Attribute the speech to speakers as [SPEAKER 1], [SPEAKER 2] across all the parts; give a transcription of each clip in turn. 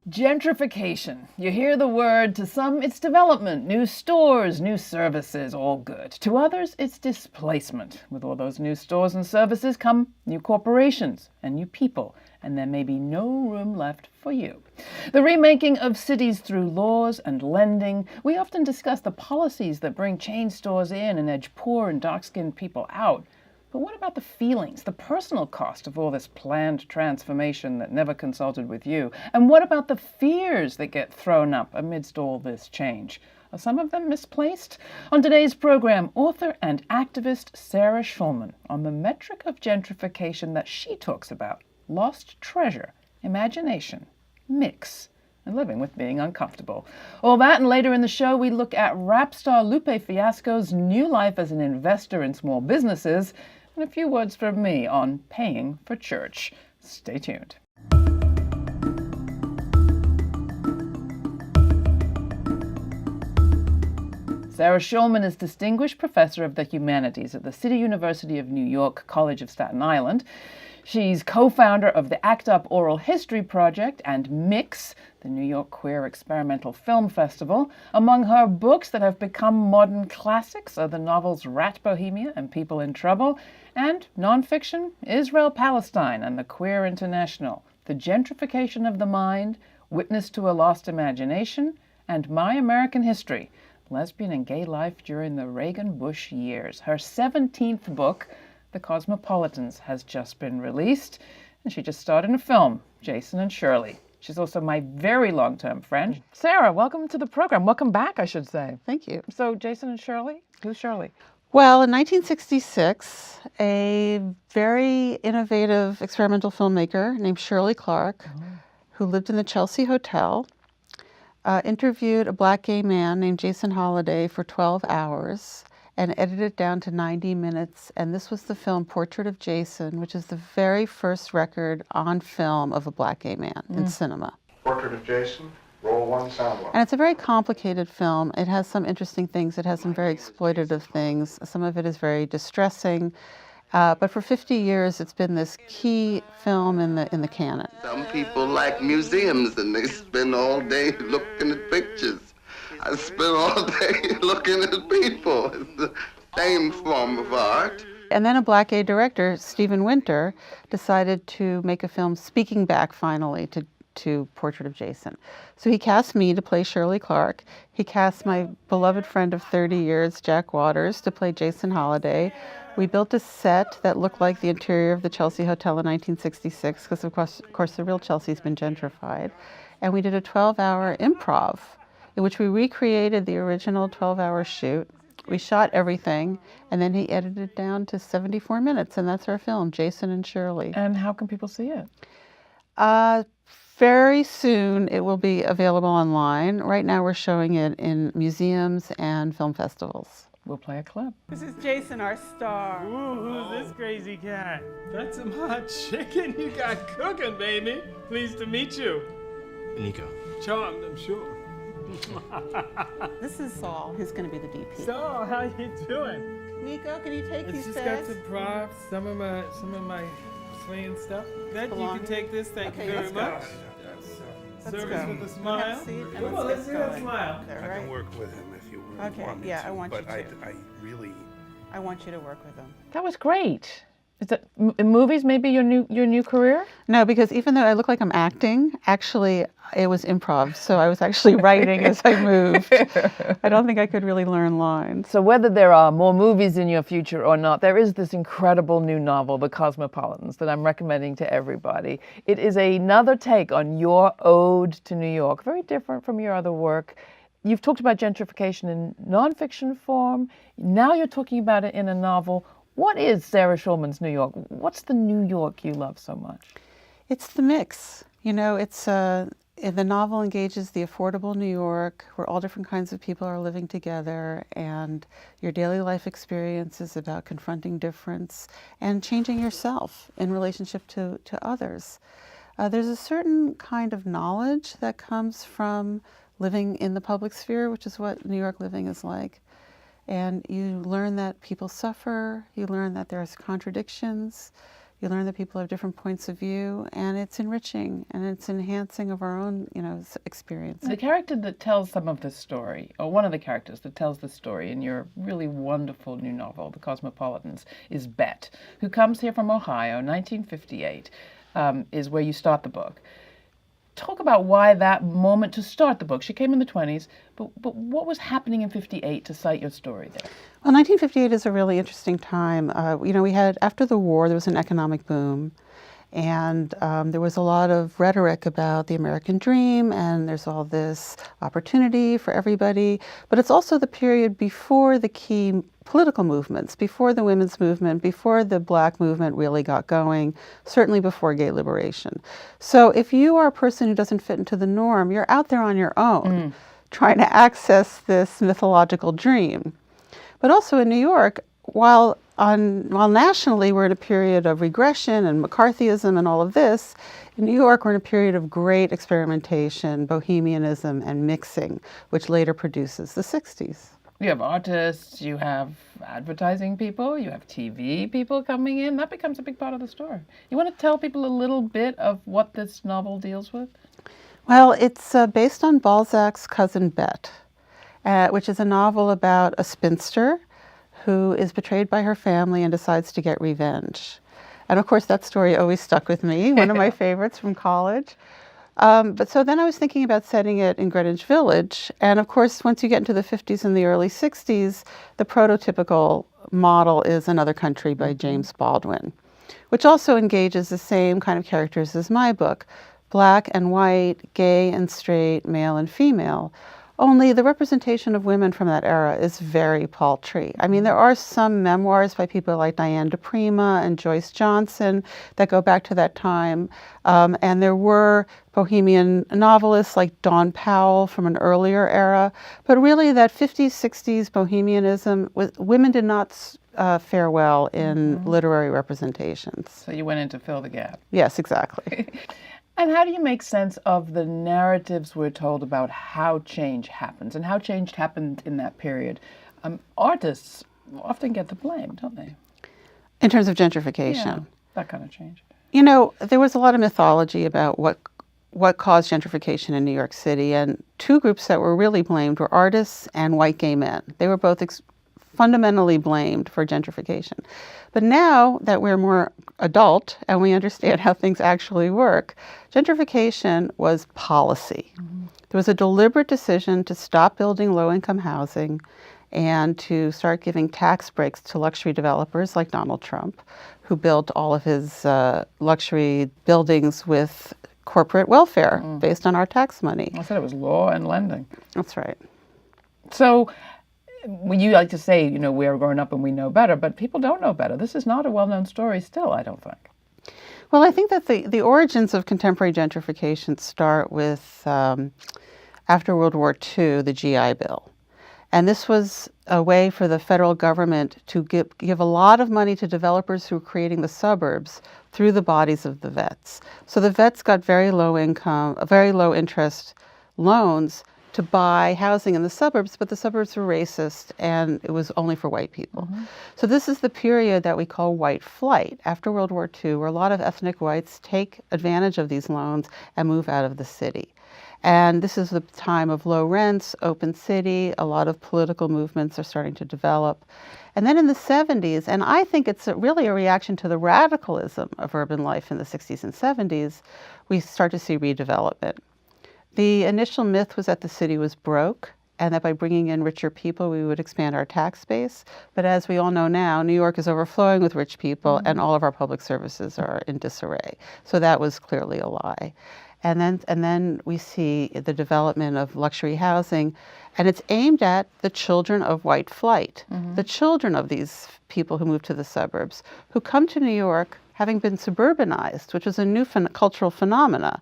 [SPEAKER 1] Gentrification. You hear the word. To some, it's development, new stores, new services, all good. To others, it's displacement. With all those new stores and services come new corporations and new people, and there may be no room left for you. The remaking of cities through laws and lending. We often discuss the policies that bring chain stores in and edge poor and dark-skinned people out. But what about the feelings, the personal cost of all this planned transformation that never consulted with you? And what about the fears that get thrown up amidst all this change? Are some of them misplaced? On today's program, author and activist Sarah Schulman on the metric of gentrification that she talks about: lost treasure, imagination, mix, and living with being uncomfortable. All that and later in the show, we look at rap star Lupe Fiasco's new life as an investor in small businesses, and a few words from me on paying for church. Stay tuned. Sarah Schulman is Distinguished Professor of the Humanities at the City University of New York College of Staten Island. She's co-founder of the ACT UP Oral History Project and Mix, the New York Queer Experimental Film Festival. Among her books that have become modern classics are the novels Rat Bohemia and People in Trouble, and nonfiction, Israel-Palestine and the Queer International, The Gentrification of the Mind, Witness to a Lost Imagination, and My American History, Lesbian and Gay Life During the Reagan-Bush Years. Her 17th book, The Cosmopolitans, has just been released, and she just starred in a film, Jason and Shirley. She's also my very long-term friend. Sarah, welcome to the program. Welcome back, I should say.
[SPEAKER 2] Thank you.
[SPEAKER 1] So Jason and Shirley? Who's Shirley?
[SPEAKER 2] Well, in 1966, a very innovative experimental filmmaker named Shirley Clark, who lived in the Chelsea Hotel, interviewed a black gay man named Jason Holliday for 12 hours and edited it down to 90 minutes. And this was the film Portrait of Jason, which is the very first record on film of a black gay man in cinema.
[SPEAKER 3] Portrait of Jason, roll one, sound one.
[SPEAKER 2] And it's a very complicated film. It has some interesting things. It has some very exploitative things. Some of it is very distressing. But for 50 years, it's been this key film in the canon.
[SPEAKER 4] Some people like museums and they spend all day looking at pictures. I spend all day looking at people. It's the same form of art.
[SPEAKER 2] And then a black gay director, Stephen Winter, decided to make a film speaking back finally to Portrait of Jason. So he cast me to play Shirley Clark. He cast my beloved friend of 30 years, Jack Waters, to play Jason Holliday. We built a set that looked like the interior of the Chelsea Hotel in 1966, because of course the real Chelsea's been gentrified. And we did a 12-hour improv in which we recreated the original 12-hour shoot. We shot everything, and then he edited it down to 74 minutes, and that's our film, Jason and Shirley.
[SPEAKER 1] And how can people see it?
[SPEAKER 2] Very soon it will be available online. Right now we're showing it in museums and film festivals.
[SPEAKER 1] We'll play a clip.
[SPEAKER 5] This is Jason, our star.
[SPEAKER 6] Ooh, who's this crazy cat? That's some hot chicken you got cooking, baby. Pleased to meet you.
[SPEAKER 7] Nico.
[SPEAKER 6] Charmed, I'm sure.
[SPEAKER 5] This is Saul, who's going to be the DP.
[SPEAKER 6] So, how you doing?
[SPEAKER 5] Nico, can you take
[SPEAKER 6] It's
[SPEAKER 5] these
[SPEAKER 6] just
[SPEAKER 5] bags?
[SPEAKER 6] got some props, some of my swinging stuff. That you
[SPEAKER 5] Belong.
[SPEAKER 6] can take this. Thank
[SPEAKER 5] Okay,
[SPEAKER 6] you very
[SPEAKER 5] let's go.
[SPEAKER 6] much.
[SPEAKER 5] Let's
[SPEAKER 6] Service
[SPEAKER 5] go.
[SPEAKER 6] with a smile.
[SPEAKER 5] Have a seat and
[SPEAKER 6] Come on, let's see
[SPEAKER 5] get
[SPEAKER 6] that
[SPEAKER 5] going.
[SPEAKER 6] smile.
[SPEAKER 5] There,
[SPEAKER 7] I
[SPEAKER 5] right?
[SPEAKER 7] can work with him if you
[SPEAKER 5] Okay,
[SPEAKER 7] want me
[SPEAKER 5] yeah,
[SPEAKER 7] to.
[SPEAKER 5] I want you
[SPEAKER 7] but
[SPEAKER 5] to.
[SPEAKER 7] I really...
[SPEAKER 5] I want you to work with him.
[SPEAKER 1] That was great. Is that in movies maybe your new career?
[SPEAKER 2] No, because even though I look like I'm acting, actually it was improv. So I was actually writing as I moved. I don't think I could really learn lines.
[SPEAKER 1] So whether there are more movies in your future or not, there is this incredible new novel, The Cosmopolitans, that I'm recommending to everybody. It is another take on your ode to New York, very different from your other work. You've talked about gentrification in nonfiction form. Now you're talking about it in a novel. What is Sarah Schulman's New York? What's the New York you love so much?
[SPEAKER 2] It's the mix. You know, the novel engages the affordable New York, where all different kinds of people are living together, and your daily life experience is about confronting difference and changing yourself in relationship to others. There's a certain kind of knowledge that comes from living in the public sphere, which is what New York living is like. And you learn that people suffer, you learn that there's contradictions, You learn that people have different points of view, and it's enriching and it's enhancing of our own, experience.
[SPEAKER 1] The character that tells some of the story, or one of the characters that tells the story in your really wonderful new novel, The Cosmopolitans, is Bet, who comes here from Ohio, 1958, is where you start the book. Talk about why that moment to start the book. She came in the 20s, but what was happening in 58 to cite your story there?
[SPEAKER 2] Well, 1958 is a really interesting time. We had, after the war, there was an economic boom, and there was a lot of rhetoric about the American dream, and there's all this opportunity for everybody. But it's also the period before the key political movements, before the women's movement, before the Black movement really got going, certainly before gay liberation. So if you are a person who doesn't fit into the norm, you're out there on your own, trying to access this mythological dream. But also in New York, while nationally we're in a period of regression and McCarthyism and all of this, in New York we're in a period of great experimentation, bohemianism, and mixing, which later produces the 60s.
[SPEAKER 1] You have artists, you have advertising people, you have TV people coming in. That becomes a big part of the story. You want to tell people a little bit of what this novel deals with?
[SPEAKER 2] Well, it's based on Balzac's Cousin Bet, which is a novel about a spinster who is betrayed by her family and decides to get revenge. And of course, that story always stuck with me, one of my favorites from college. But so then I was thinking about setting it in Greenwich Village. And of course, once you get into the 50s and the early 60s, the prototypical model is Another Country by James Baldwin, which also engages the same kind of characters as my book, Black and white, gay and straight, male and female. Only the representation of women from that era is very paltry. I mean, there are some memoirs by people like Diane DePrima and Joyce Johnson that go back to that time. And there were bohemian novelists like Dawn Powell from an earlier era. But really that 50s, 60s bohemianism, women did not fare well in literary representations.
[SPEAKER 1] So you went in to fill the gap.
[SPEAKER 2] Yes, exactly.
[SPEAKER 1] And how do you make sense of the narratives we're told about how change happens and how change happened in that period? Artists often get the blame, don't they?
[SPEAKER 2] In terms of gentrification.
[SPEAKER 1] Yeah, that kind of change.
[SPEAKER 2] There was a lot of mythology about what caused gentrification in New York City, and two groups that were really blamed were artists and white gay men. They were both fundamentally blamed for gentrification. But now that we're more adult and we understand how things actually work, gentrification was policy. There was a deliberate decision to stop building low-income housing and to start giving tax breaks to luxury developers like Donald Trump, who built all of his luxury buildings with corporate welfare based on our tax money.
[SPEAKER 1] I said it was law and lending.
[SPEAKER 2] That's right.
[SPEAKER 1] So you like to say, we're growing up and we know better, but people don't know better. This is not a well-known story still, I don't think.
[SPEAKER 2] Well, I think that the origins of contemporary gentrification start with, after World War II, the GI Bill. And this was a way for the federal government to give a lot of money to developers who were creating the suburbs through the bodies of the vets. So the vets got very low interest loans to buy housing in the suburbs, but the suburbs were racist and it was only for white people. So this is the period that we call white flight after World War II, where a lot of ethnic whites take advantage of these loans and move out of the city. And this is the time of low rents, open city, a lot of political movements are starting to develop. And then in the 70s, and I think it's really a reaction to the radicalism of urban life in the 60s and 70s, we start to see redevelopment. The initial myth was that the city was broke and that by bringing in richer people, we would expand our tax base. But as we all know now, New York is overflowing with rich people and all of our public services are in disarray. So that was clearly a lie. And then we see the development of luxury housing, and it's aimed at the children of white flight, the children of these people who move to the suburbs, who come to New York having been suburbanized, which was a new cultural phenomena.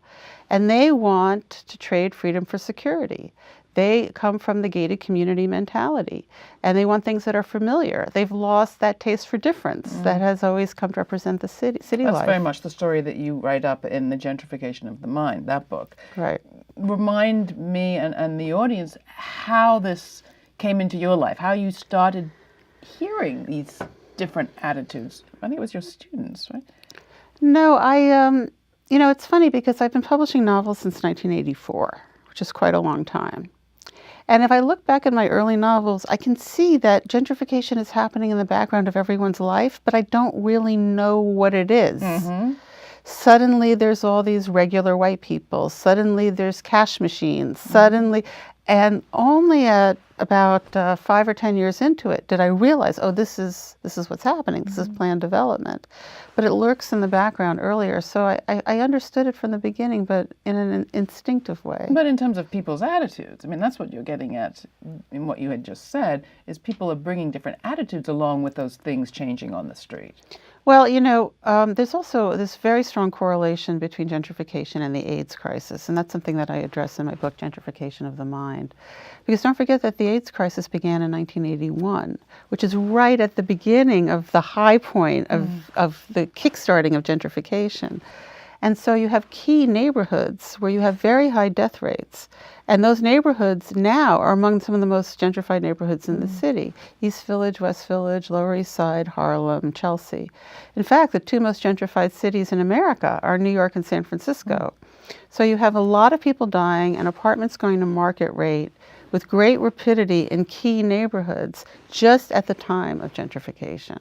[SPEAKER 2] And they want to trade freedom for security. They come from the gated community mentality, and they want things that are familiar. They've lost that taste for difference that has always come to represent the city life.
[SPEAKER 1] That's very much the story that you write up in The Gentrification of the Mind, that book.
[SPEAKER 2] Right.
[SPEAKER 1] Remind me and the audience how this came into your life, how you started hearing these different attitudes. I think it was your students, right?
[SPEAKER 2] No, it's funny because I've been publishing novels since 1984, which is quite a long time. And if I look back at my early novels, I can see that gentrification is happening in the background of everyone's life, but I don't really know what it is. Suddenly there's all these regular white people. Suddenly there's cash machines. Suddenly, and only at about 5 or 10 years into it did I realize, oh, this is what's happening. This is planned development. But it lurks in the background earlier. So I understood it from the beginning, but in an instinctive way.
[SPEAKER 1] But in terms of people's attitudes, I mean, that's what you're getting at in what you had just said, is people are bringing different attitudes along with those things changing on the street.
[SPEAKER 2] Well, there's also this very strong correlation between gentrification and the AIDS crisis, and that's something that I address in my book, Gentrification of the Mind. Because don't forget that the AIDS crisis began in 1981, which is right at the beginning of the high point of the kickstarting of gentrification. And so you have key neighborhoods where you have very high death rates. And those neighborhoods now are among some of the most gentrified neighborhoods in the city. East Village, West Village, Lower East Side, Harlem, Chelsea. In fact, the two most gentrified cities in America are New York and San Francisco. So you have a lot of people dying and apartments going to market rate with great rapidity in key neighborhoods just at the time of gentrification.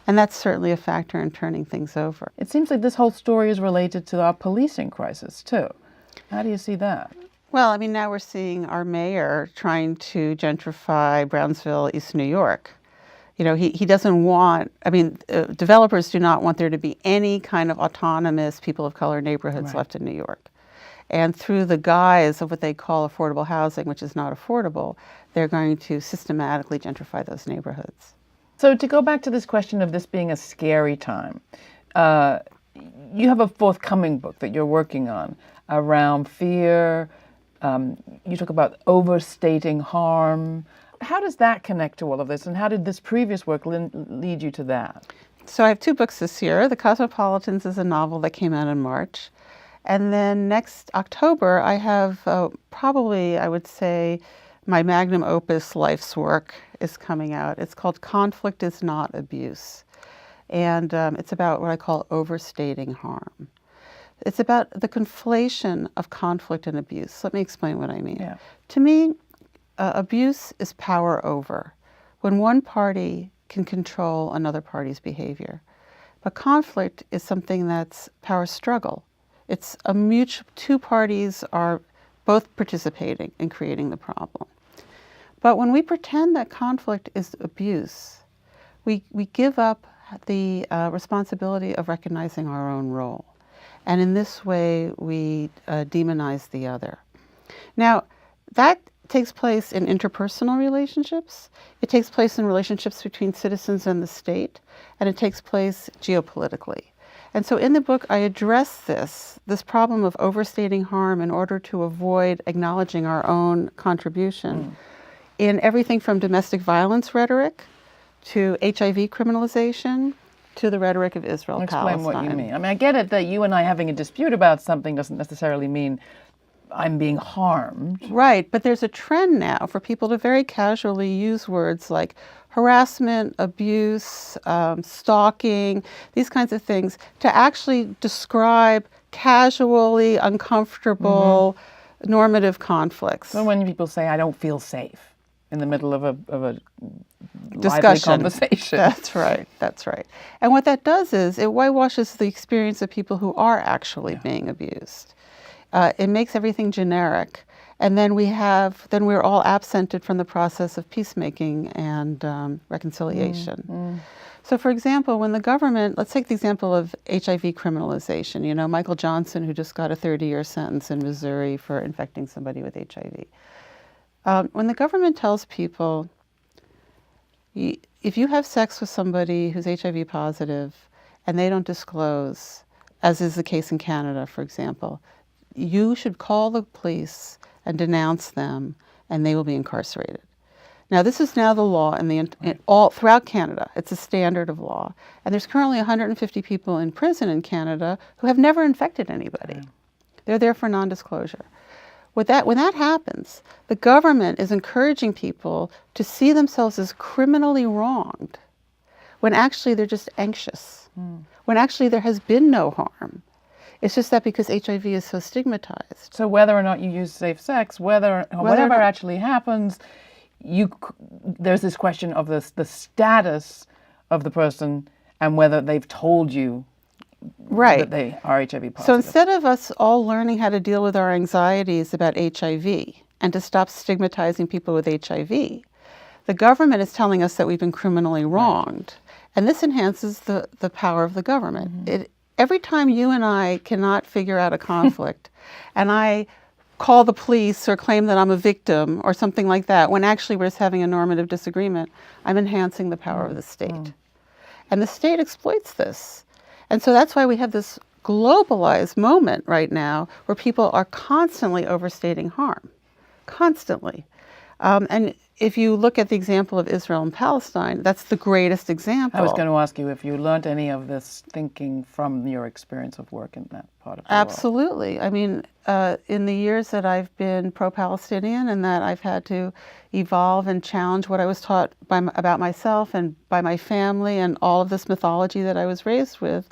[SPEAKER 2] And that's certainly a factor in turning things over.
[SPEAKER 1] It seems like this whole story is related to our policing crisis, too. How do you see that?
[SPEAKER 2] Well, I mean, now we're seeing our mayor trying to gentrify Brownsville, East New York. He doesn't want, developers do not want there to be any kind of autonomous people of color neighborhoods left in New York. And through the guise of what they call affordable housing, which is not affordable, they're going to systematically gentrify those neighborhoods.
[SPEAKER 1] So to go back to this question of this being a scary time, you have a forthcoming book that you're working on around fear. You talk about overstating harm. How does that connect to all of this, and how did this previous work lead you to that?
[SPEAKER 2] So I have 2 books this year. The Cosmopolitans is a novel that came out in March. And then next October, I have probably, I would say, my magnum opus life's work is coming out. It's called Conflict is Not Abuse. And it's about what I call overstating harm. It's about the conflation of conflict and abuse. Let me explain what I mean.
[SPEAKER 1] Yeah.
[SPEAKER 2] To me, abuse is power over, when one party can control another party's behavior. But conflict is something that's power struggle. It's a mutual, 2 parties are both participating in creating the problem. But when we pretend that conflict is abuse, we give up the responsibility of recognizing our own role. And in this way, we demonize the other. Now, that takes place in interpersonal relationships. It takes place in relationships between citizens and the state, and it takes place geopolitically. And so in the book, I address this problem of overstating harm in order to avoid acknowledging our own contribution in everything from domestic violence rhetoric to HIV criminalization to the rhetoric of Israel-Palestine.
[SPEAKER 1] Explain what you mean. I mean, I get it that you and I having a dispute about something doesn't necessarily mean I'm being harmed.
[SPEAKER 2] Right, but there's a trend now for people to very casually use words like harassment, abuse, stalking, these kinds of things, to actually describe casually uncomfortable normative conflicts.
[SPEAKER 1] So when people say, I don't feel safe in the middle of a
[SPEAKER 2] Discussion.
[SPEAKER 1] lively conversation.
[SPEAKER 2] That's right. And what that does is it whitewashes the experience of people who are actually being abused. It makes everything generic. And then we're all absented from the process of peacemaking and reconciliation. So for example, when the government, let's take the example of HIV criminalization. Michael Johnson, who just got a 30-year sentence in Missouri for infecting somebody with HIV. When the government tells people, if you have sex with somebody who's HIV positive and they don't disclose, as is the case in Canada, for example, you should call the police and denounce them, and they will be incarcerated. Now, this is now the law all throughout Canada. It's a standard of law. And there's currently 150 people in prison in Canada who have never infected anybody. They're there for non-disclosure. When that happens, the government is encouraging people to see themselves as criminally wronged when actually they're just anxious. when actually there has been no harm. It's just that because HIV is so stigmatized.
[SPEAKER 1] So whether or not you use safe sex, whatever actually happens, there's this question of the status of the person and whether they've told you that they are HIV positive.
[SPEAKER 2] So instead of us all learning how to deal with our anxieties about HIV and to stop stigmatizing people with HIV, the government is telling us that we've been criminally wronged. And this enhances the power of the government. Every time you and I cannot figure out a conflict and I call the police or claim that I'm a victim or something like that, when actually we're just having a normative disagreement, I'm enhancing the power of the state. And the state exploits this. And so that's why we have this globalized moment right now where people are constantly overstating harm. Constantly. And if you look at the example of Israel and Palestine, that's the greatest example.
[SPEAKER 1] I was going to ask you if you learned any of this thinking from your experience of work in that part of the world.
[SPEAKER 2] Absolutely. I mean, in the years that I've been pro-Palestinian and that I've had to evolve and challenge what I was taught about myself and by my family and all of this mythology that I was raised with,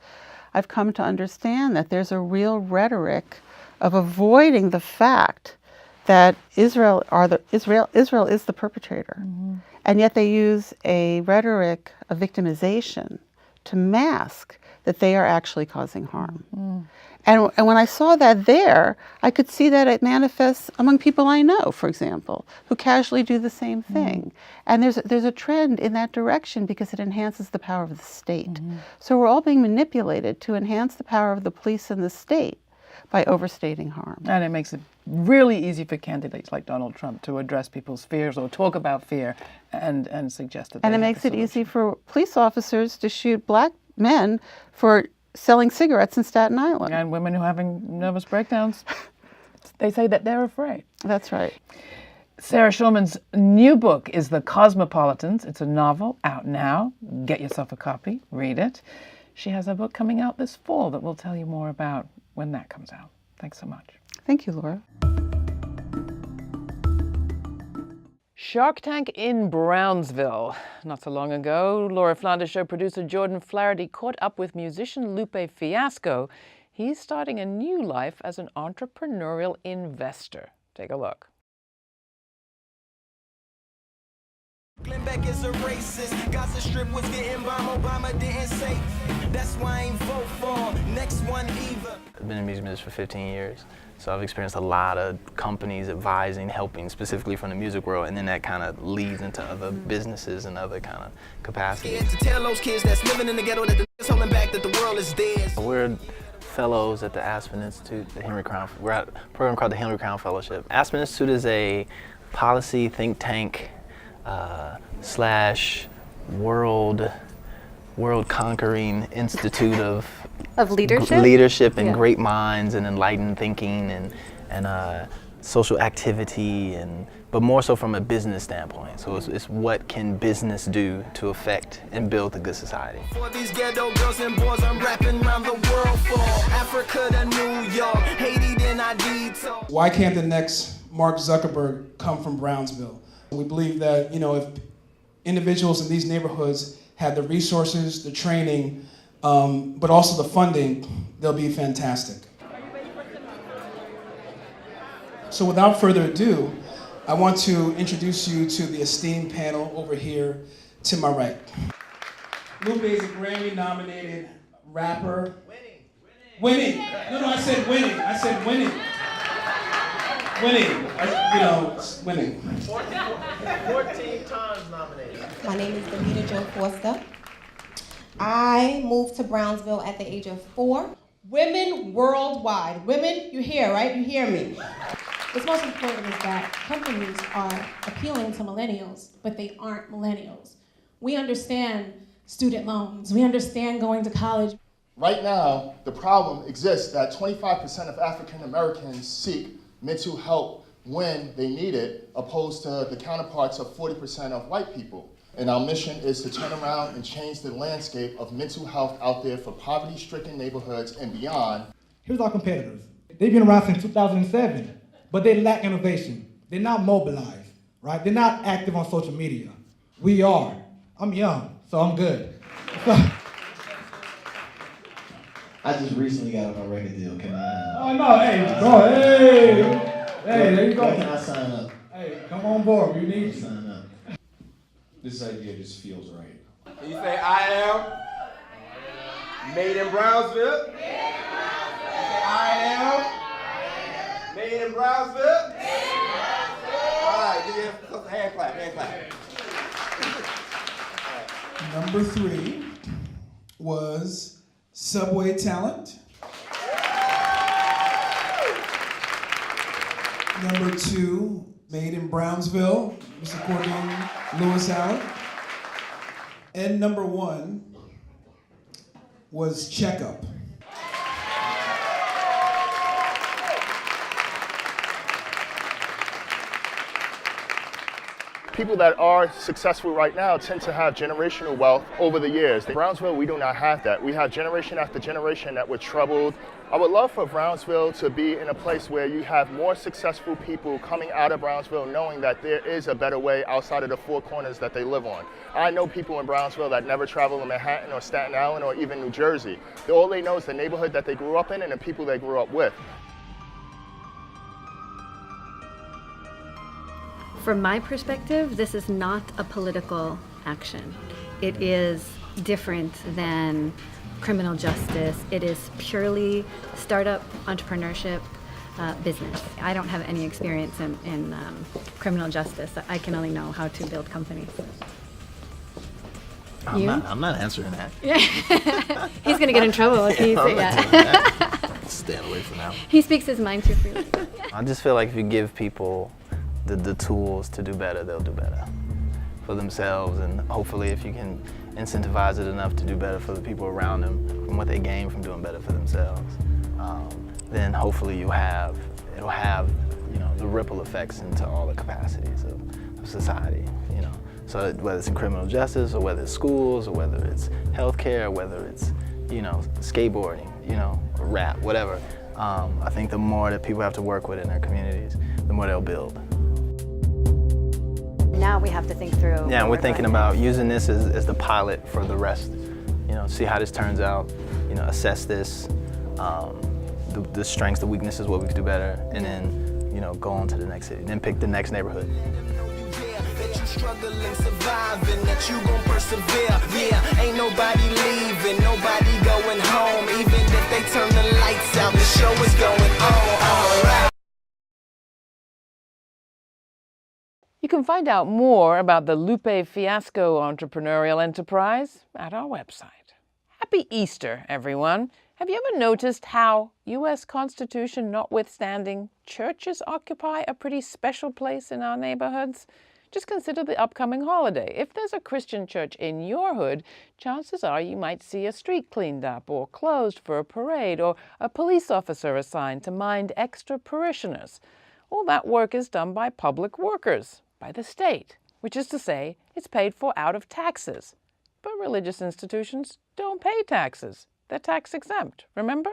[SPEAKER 2] I've come to understand that there's a real rhetoric of avoiding the fact that Israel is the perpetrator. And yet they use a rhetoric of victimization to mask that they are actually causing harm. And when I saw that there, I could see that it manifests among people I know, for example, who casually do the same thing. And there's a trend in that direction because it enhances the power of the state. So we're all being manipulated to enhance the power of the police and the state by overstating harm.
[SPEAKER 1] And it makes it really easy for candidates like Donald Trump to address people's fears or talk about fear and suggest that they
[SPEAKER 2] And it
[SPEAKER 1] have
[SPEAKER 2] makes
[SPEAKER 1] the
[SPEAKER 2] it easy
[SPEAKER 1] solution.
[SPEAKER 2] for police officers to shoot black men for selling cigarettes in Staten Island.
[SPEAKER 1] And women who are having nervous breakdowns, they say that they're afraid.
[SPEAKER 2] That's right.
[SPEAKER 1] Sarah Schulman's new book is The Cosmopolitans. It's a novel out now. Get yourself a copy, read it. She has a book coming out this fall that we'll tell you more about when that comes out. Thanks so much.
[SPEAKER 2] Thank you, Laura.
[SPEAKER 1] Shark Tank in Brownsville. Not so long ago, Laura Flanders Show producer Jordan Flaherty caught up with musician Lupe Fiasco. He's starting a new life as an entrepreneurial investor. Take a look.
[SPEAKER 8] Glenn Beck is a racist. Gaza Strip was getting bombed. Obama didn't say. That's why I ain't vote for next one either.
[SPEAKER 9] I've been in music business for 15 years, so I've experienced a lot of companies advising, helping, specifically from the music world, and then that kind of leads into other businesses and other kind of capacities.
[SPEAKER 8] To tell those kids that's living in the ghetto that the holding back that the world is dead.
[SPEAKER 9] We're fellows at the Aspen Institute, the Henry Crown. We're at a program called the Henry Crown Fellowship. Aspen Institute is a policy think tank slash world conquering institute of leadership and great minds and enlightened thinking and social activity, but more so from a business standpoint. So it's what can business do to affect and build a good society.
[SPEAKER 8] For these ghetto girls and boys, I'm rapping around the world for Africa to New York, Haiti then I need to.
[SPEAKER 10] Why can't the next Mark Zuckerberg come from Brownsville? We believe that, if individuals in these neighborhoods have the resources, the training, but also the funding, they'll be fantastic. So without further ado, I want to introduce you to the esteemed panel over here to my right. Lupe is a Grammy-nominated rapper. Winning. No, I said winning. Winning. Winning.
[SPEAKER 9] 14 times nominated.
[SPEAKER 11] My name is Benita Jo Forster. I moved to Brownsville at the age of 4. Women worldwide. Women, you hear, right? You hear me. What's most important is that companies are appealing to millennials, but they aren't millennials. We understand student loans. We understand going to college.
[SPEAKER 3] Right now, the problem exists that 25% of African Americans seek mental help when they need it, opposed to the counterparts of 40% of white people. And our mission is to turn around and change the landscape of mental health out there for poverty-stricken neighborhoods and beyond.
[SPEAKER 12] Here's our competitors. They've been around since 2007, but they lack innovation. They're not mobilized, right? They're not active on social media. We are. I'm young, so I'm good.
[SPEAKER 13] I just recently got on a record deal. Can I?
[SPEAKER 12] Oh no! Hey, go! Hey, hey, there you go.
[SPEAKER 13] Where can I sign up?
[SPEAKER 12] Hey, come on board. We need you.
[SPEAKER 13] Sign up.
[SPEAKER 10] This idea just feels right.
[SPEAKER 14] Can you say I am made in Brownsville? I am made in Brownsville. All right, give me a hand clap, hand clap.
[SPEAKER 10] Number 3 was Subway Talent. Number 2, Made in Brownsville, Mr. Cordon Lewis Allen. And number 1 was Checkup.
[SPEAKER 3] People that are successful right now tend to have generational wealth over the years. In Brownsville, we do not have that. We have generation after generation that were troubled. I would love for Brownsville to be in a place where you have more successful people coming out of Brownsville knowing that there is a better way outside of the 4 corners that they live on. I know people in Brownsville that never travel to Manhattan or Staten Island or even New Jersey. All they know is the neighborhood that they grew up in and the people they grew up with.
[SPEAKER 15] From my perspective, this is not a political action. It is different than criminal justice. It is purely startup entrepreneurship business. I don't have any experience in criminal justice. I can only know how to build companies.
[SPEAKER 9] I'm not answering that.
[SPEAKER 15] He's going to get in trouble if he's...
[SPEAKER 9] Stand away from that.
[SPEAKER 15] He speaks his mind too freely.
[SPEAKER 9] I just feel like if you give people the tools to do better, they'll do better for themselves, and hopefully if you can incentivize it enough to do better for the people around them from what they gain from doing better for themselves, then hopefully it'll have the ripple effects into all the capacities of society, So whether it's in criminal justice or whether it's schools or whether it's healthcare or whether it's skateboarding, or rap, whatever. I think the more that people have to work with in their communities, the more they'll build.
[SPEAKER 15] Now we have to think through.
[SPEAKER 9] Yeah, and we're thinking about using this as the pilot for the rest. See how this turns out. Assess this, the strengths, the weaknesses, what we could do better, and then go on to the next city. Then pick the next neighborhood.
[SPEAKER 8] That you struggling, surviving, that you gon' persevere. Yeah, ain't nobody leaving, nobody going home. Even if they turn the lights out, the show is going on. All right.
[SPEAKER 1] You can find out more about the Lupe Fiasco entrepreneurial enterprise at our website. Happy Easter, everyone. Have you ever noticed how, U.S. Constitution notwithstanding, churches occupy a pretty special place in our neighborhoods? Just consider the upcoming holiday. If there's a Christian church in your hood, chances are you might see a street cleaned up or closed for a parade or a police officer assigned to mind extra parishioners. All that work is done by public workers, by the state, which is to say it's paid for out of taxes. But religious institutions don't pay taxes. They're tax exempt, remember?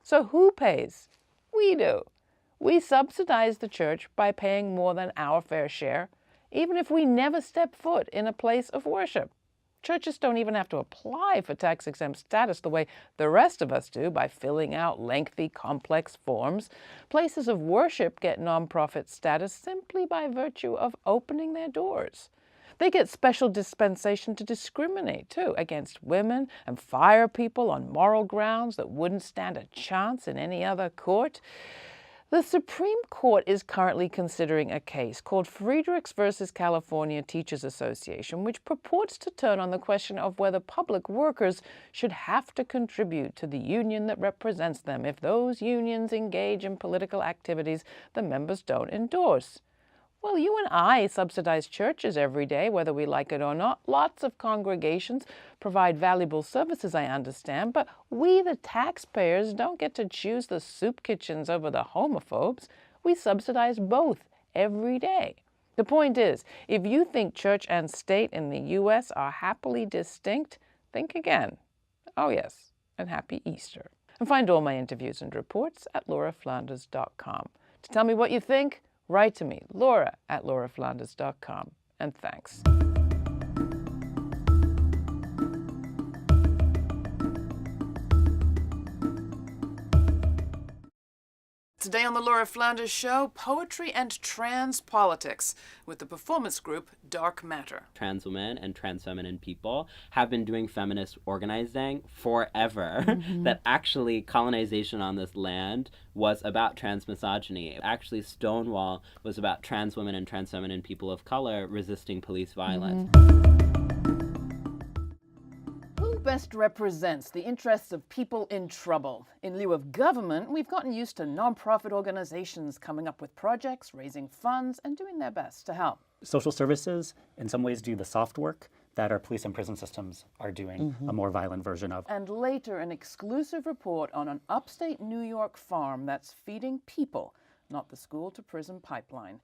[SPEAKER 1] So who pays? We do. We subsidize the church by paying more than our fair share, even if we never step foot in a place of worship. Churches don't even have to apply for tax-exempt status the way the rest of us do by filling out lengthy, complex forms. Places of worship get nonprofit status simply by virtue of opening their doors. They get special dispensation to discriminate, too, against women and fire people on moral grounds that wouldn't stand a chance in any other court. The Supreme Court is currently considering a case called Friedrichs versus California Teachers Association, which purports to turn on the question of whether public workers should have to contribute to the union that represents them if those unions engage in political activities the members don't endorse. Well, you and I subsidize churches every day, whether we like it or not. Lots of congregations provide valuable services, I understand, but we, the taxpayers, don't get to choose the soup kitchens over the homophobes. We subsidize both every day. The point is, if you think church and state in the U.S. are happily distinct, think again. Oh yes, and happy Easter. And find all my interviews and reports at lauraflanders.com. To tell me what you think, write to me, laura@lauraflanders.com. And thanks. Today on the Laura Flanders Show, poetry and trans politics with the performance group Dark Matter.
[SPEAKER 16] Trans women and trans feminine people have been doing feminist organizing forever. That actually colonization on this land was about trans misogyny. Actually, Stonewall was about trans women and trans feminine people of color resisting police violence.
[SPEAKER 1] Who best represents the interests of people in trouble? In lieu of government, we've gotten used to non-profit organizations coming up with projects, raising funds, and doing their best to help.
[SPEAKER 17] Social services, in some ways, do the soft work that our police and prison systems are doing a more violent version of.
[SPEAKER 1] And later, an exclusive report on an upstate New York farm that's feeding people, not the school-to-prison pipeline.